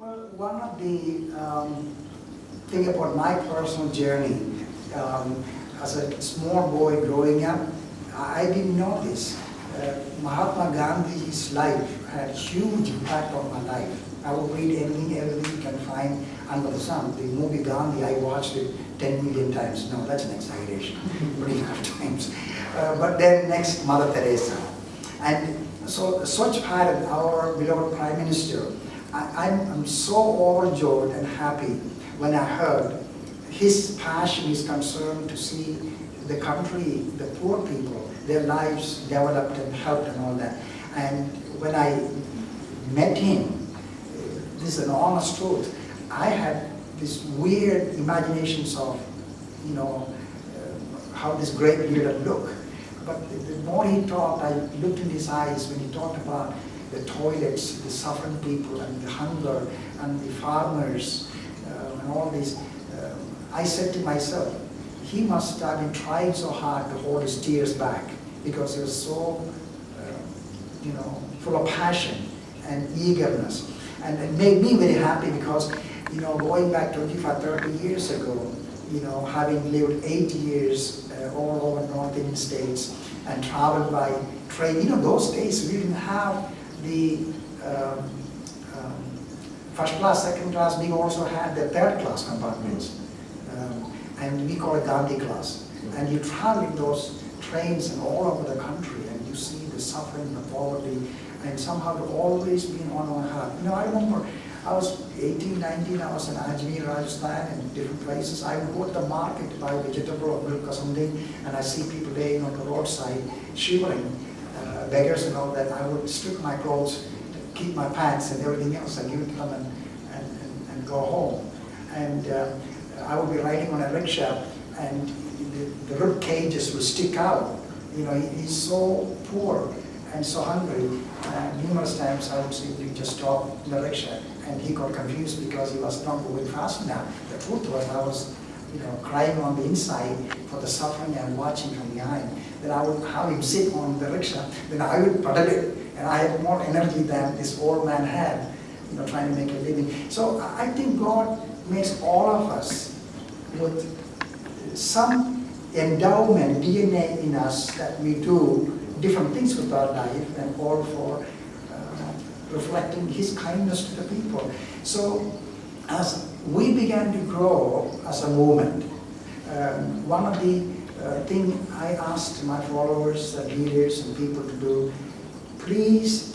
Well, one of the thing about my personal journey as a small boy growing up, I didn't know this. Mahatma Gandhi's life had huge impact on my life. I would read everything you can find under the sun. The movie Gandhi, I watched it 10 million times. No, that's an exaggeration, pretty enough times. But then next, Mother Teresa. And so Swachh Bharat, our beloved Prime Minister, I'm so overjoyed and happy when I heard his passion, his concern to see the country, the poor people, their lives developed and helped and all that. And when I met him, this is an honest truth, I had this weird imaginations of, how this great leader looked. But the more he talked, I looked in his eyes when he talked about the toilets, the suffering people, and the hunger, and the farmers, and all this. I said to myself, he must have been trying so hard to hold his tears back because he was so, full of passion and eagerness. And it made me very happy because, going back 25, 30 years ago, having lived 8 years all over North Indian states and traveled by train, those days we didn't have the first class, second class. We also had the third class compartments, and we call it Gandhi class. And you travel in those trains and all over the country, and you see the suffering, the poverty, and somehow it's always been on my heart. I remember I was 18, 19, I was in Ajmer, Rajasthan, and different places. I would go to the market to buy vegetable or milk or something, and I see people laying on the roadside, shivering, beggars and all that. I would strip my clothes, keep my pants and everything else, and give it to them and go home. And I would be riding on a rickshaw, and the rib cages would stick out. He's so poor and so hungry. Numerous times I would simply just stop the rickshaw, and he got confused because he was not going fast enough. The truth was I was, crying on the inside for the suffering and watching from behind. Then I would have him sit on the rickshaw, then I would pedal it, and I had more energy than this old man had, trying to make a living. So I think God makes all of us with some endowment, DNA in us, that we do different things with our life and all for reflecting His kindness to the people. So as we began to grow as a movement, one of the things I asked my followers and leaders and people to do, please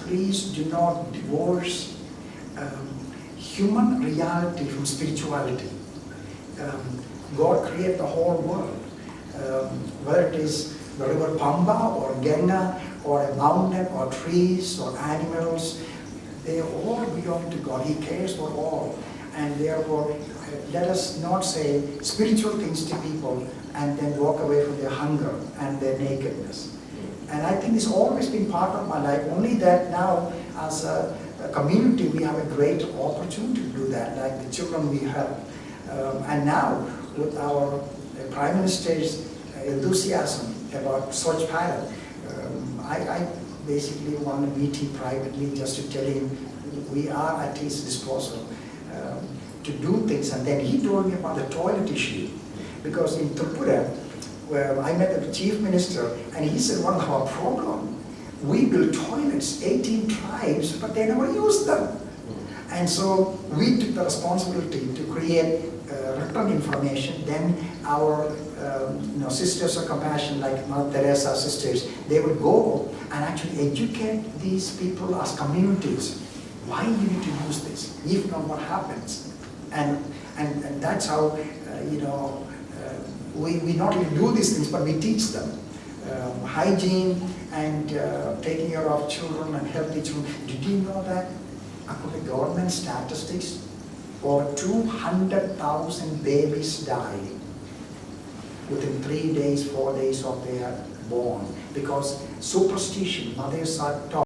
do not divorce human reality from spirituality. God created the whole world, whether it is the river Pamba or Ganga or a mountain or trees or animals, they all belong to God. He cares for all. And therefore, let us not say spiritual things to people and then walk away from their hunger and their nakedness. And I think it's always been part of my life, only that now as a community we have a great opportunity to do that, like the children we help. And now with our Prime Minister's enthusiasm about Swachh Bharat, I basically want to meet him privately just to tell him we are at his disposal to do things. And then he told me about the toilet issue, because in Tripura, where I met the chief minister, and he said one of our problems, we built toilets, 18 tribes, but they never used them. And so we took the responsibility to create written information. Then our sisters of compassion, like Mother Teresa sisters, they would go and actually educate these people as communities. Why you need to use this? If not, what happens? And that's how we not only do these things, but we teach them hygiene and taking care of children and healthy children. Did you know that according to government statistics, over 200,000 babies die within 3 days, 4 days of their born, because superstition, mothers are taught